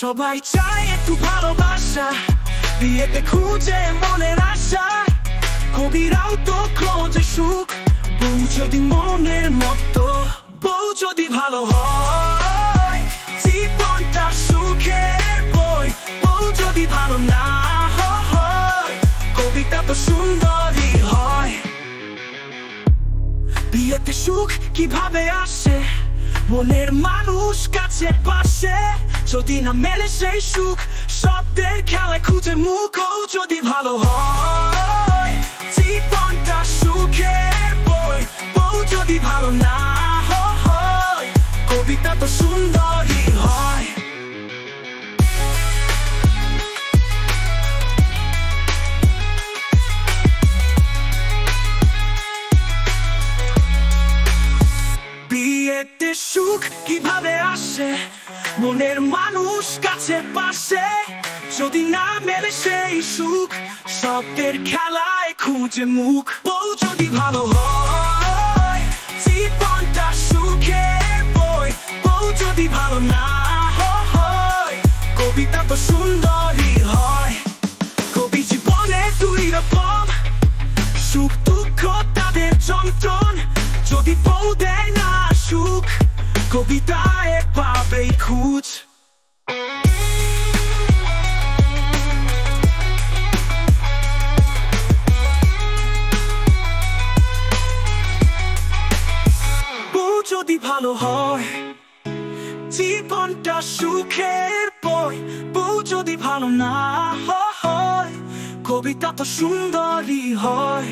সবাই চায় একটু ভালোবাসা, বিয়েতে খুঁজে মনের আশা। কবিরাও তো খোঁজে সুখ, বউ যদি মনের মতো। বউ যদি ভালো হয় জীবনটা সুখের বই। বউ যদি ভালো না হয় কবিতা তো সুন্দরই হয়। বিয়েতে সুখ কিভাবে আসে, মনের মানুষ কাছে পাশে। যদি না মেলে সেই সুখ, শব্দের খেলায় খুঁজে মুখ। বউ যদি ভালো হয় জীবনটা সুখের বই। বউ যদি ভালো না হয় কবিতা তো সুন্দরই হয়। বিয়েতে সুখ কিভাবে আসে, মনের মানুষ কাছে পাশে। যদি না মেলে সেই সুখ, শব্দের খেলায় খুঁজে মুখ। বউ যদি ভালো হয় জীবনটা সুখের বই। বউ যদি ভালো না হয় কবিতা তো সুন্দরই হয়। কবি জীবনে দুই রকম, সুখ দুঃখ তাদের যন্ত্রণ। যদি বউ দেয় না সুখ, কবিতায় পাবেই খুঁজ। বউ যদি ভালো হয় জীবনটা সুখের বই। বউ যদি ভালো না হয় কবিতা তো সুন্দরই হয়।